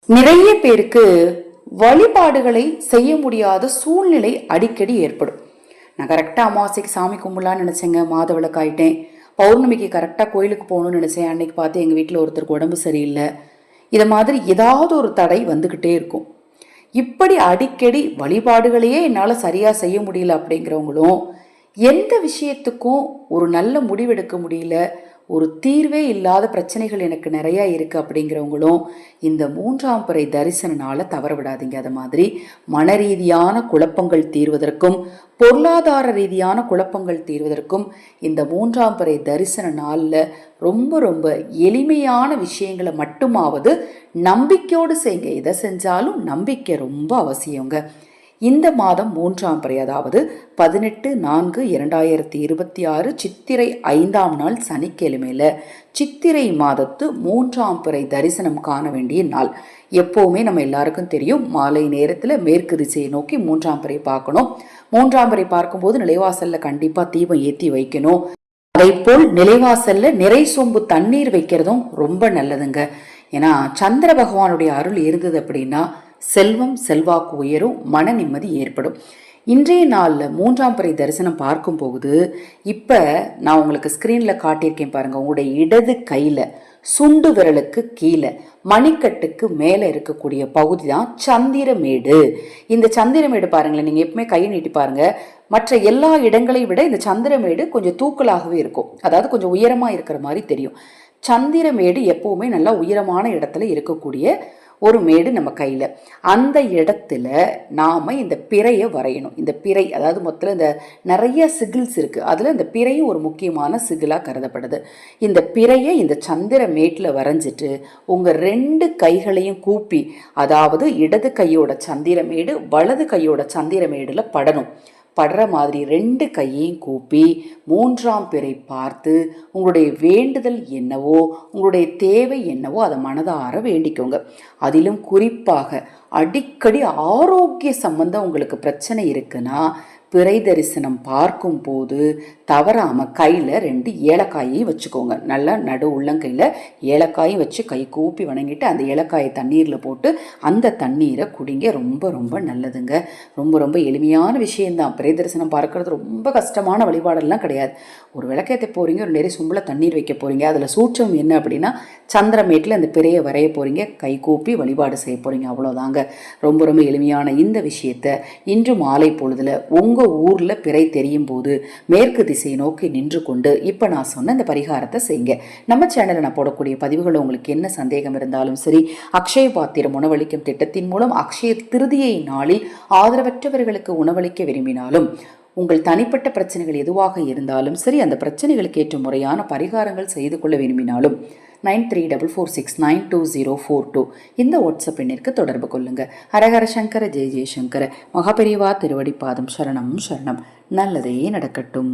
நிறைய பேருக்கு வழிபாடுகளை செய்ய முடியாத சூழ்நிலை அடிக்கடி ஏற்படும். நான் கரெக்டாக அமாவாசைக்கு சாமி கும்பிடலான்னு நினச்சேங்க, மாத விளக்காயிட்டேன். பௌர்ணமிக்கு கரெக்டாக கோயிலுக்கு போகணும்னு நினச்சேன். அன்னைக்கு பார்த்து எங்கள் வீட்டில் ஒருத்தருக்கு உடம்பு சரியில்லை. இதை மாதிரி ஏதாவது ஒரு தடை வந்துக்கிட்டே இருக்கும். இப்படி அடிக்கடி வழிபாடுகளையே என்னால் சரியாக செய்ய முடியல அப்படிங்கிறவங்களும், எந்த விஷயத்துக்கும் ஒரு நல்ல முடிவெடுக்க முடியல, ஒரு தீர்வே இல்லாத பிரச்சனைகள் எனக்கு நிறையா இருக்குது அப்படிங்கிறவங்களும் இந்த 3ஆம் பிறை தரிசனனால தவற விடாதீங்க. அது மாதிரி மன ரீதியான குழப்பங்கள் தீர்வதற்கும் பொருளாதார ரீதியான குழப்பங்கள் தீர்வதற்கும் இந்த 3ஆம் பிறை தரிசன நாளில் ரொம்ப ரொம்ப எளிமையான விஷயங்களை மட்டுமாவது நம்பிக்கையோடு செய்யுங்க. எதை செஞ்சாலும் நம்பிக்கை ரொம்ப அவசியங்க. இந்த மாதம் 3ஆம் பிறை, அதாவது 18/4/2026 சித்திரை 5ஆம் நாள் சனிக்கிழமையில சித்திரை மாதத்து 3ஆம் பிறை தரிசனம் காண வேண்டிய நாள். எப்போவுமே நம்ம எல்லாருக்கும் தெரியும், மாலை நேரத்தில் மேற்கு திசையை நோக்கி 3ஆம் பிறை பார்க்கணும். 3ஆம் பிறை பார்க்கும்போது நிலைவாசல்ல கண்டிப்பாக தீபம் ஏற்றி வைக்கணும். அதை போல் நிலைவாசல்ல நிறை சொம்பு தண்ணீர் வைக்கிறதும் ரொம்ப நல்லதுங்க. ஏன்னா சந்திர பகவானுடைய அருள் இருந்தது அப்படின்னா செல்வம் செல்வாக்கு உயரும், மன நிம்மதி ஏற்படும். இன்றைய நாளில் 3ஆம் பிறை தரிசனம் பார்க்கும் போகுது. இப்போ நான் உங்களுக்கு ஸ்க்ரீனில் காட்டியிருக்கேன் பாருங்கள். உங்களுடைய இடது கையில் சுண்டு விரலுக்கு கீழே மணிக்கட்டுக்கு மேலே இருக்கக்கூடிய பகுதி தான் சந்திரமேடு. இந்த சந்திரமேடு பாருங்களேன், நீங்கள் எப்பவுமே கையை நீட்டி பாருங்கள். மற்ற எல்லா இடங்களையும் விட இந்த சந்திரமேடு கொஞ்சம் தூக்கலாகவே இருக்கும், அதாவது கொஞ்சம் உயரமாக இருக்கிற மாதிரி தெரியும். சந்திரமேடு எப்பவுமே நல்லா உயரமான இடத்துல இருக்கக்கூடிய ஒரு மேடு நம்ம கையில். அந்த இடத்துல நாம் இந்த பிறையை வரையணும். இந்த பிறை, அதாவது மொத்தத்தில் இந்த நிறைய சிகில்ஸ் இருக்குது, அதில் இந்த பிறையும் ஒரு முக்கியமான சிகிலாக கருதப்படுது. இந்த பிறையை இந்த சந்திர மேட்டில் வரைஞ்சிட்டு உங்கள் 2 கைகளையும் கூப்பி, அதாவது இடது கையோட சந்திரமேடு வலது கையோட சந்திரமேடில் படணும். படுற மாதிரி 2 கையையும் கூப்பி 3ஆம் பிறை பார்த்து உங்களுடைய வேண்டுதல் என்னவோ, உங்களுடைய தேவை என்னவோ அதை மனதார வேண்டிக்கோங்க. அதிலும் குறிப்பாக அடிக்கடி ஆரோக்கிய சம்பந்தம் உங்களுக்கு பிரச்சனை இருக்குன்னா பிறை தரிசனம் பார்க்கும் போது தவறாமல் கையில் 2 ஏலக்காயையும் வச்சுக்கோங்க. நல்லா நடு உள்ளங்கையில் ஏலக்காயும் வச்சு கை கூப்பி வணங்கிட்டு அந்த ஏலக்காயை தண்ணீரில் போட்டு அந்த தண்ணீரை குடிங்க. ரொம்ப ரொம்ப நல்லதுங்க. ரொம்ப ரொம்ப எளிமையான விஷயந்தான். பிறை தரிசனம் பார்க்கறது ரொம்ப கஷ்டமான வழிபாடெல்லாம் கிடையாது. ஒரு விளக்கேற்ற போகிறீங்க, ஒரு நிறைய சொம்பில் தண்ணீர் வைக்க போகிறீங்க. அதில் சூட்சம் என்ன அப்படின்னா சந்திரமேட்டில் அந்த பிறையை வரைய போகிறீங்க, கை கூப்பி வழிபாடு செய்ய போகிறீங்க, அவ்வளோதாங்க. ரொம்ப ரொம்ப எளிமையான இந்த விஷயத்தை இன்று மாலை பொழுதில் உங்கள் ஊரில் பிறை தெரியும் போது மேற்கு திசையை நோக்கி நின்று கொண்டு இப்போ நான் சொன்ன இந்த பரிகாரத்தை செய்யுங்க. நம்ம சேனலில் நான் போடக்கூடிய பதிவுகள் உங்களுக்கு என்ன சந்தேகம் இருந்தாலும் சரி, அக்ஷய பாத்திரம் உணவளிக்கும் திட்டத்தின் மூலம் அக்ஷய திருதியை நாளில் ஆதரவற்றவர்களுக்கு உணவளிக்க விரும்பினாலும், உங்கள் தனிப்பட்ட பிரச்சனைகள் எதுவாக இருந்தாலும் சரி, அந்த பிரச்சனைகளுக்கு ஏற்ற முறையான பரிகாரங்கள் செய்து கொள்ள விரும்பினாலும் 9366922042 இந்த வாட்ஸ்அப் எண்ணிற்கு தொடர்பு கொள்ளுங்க. ஹரஹர சங்கர ஜெய ஜெயசங்கர. மகாபெரிவா திருவடி பாதம் சரணம் சரணம். நல்லதே நடக்கட்டும்.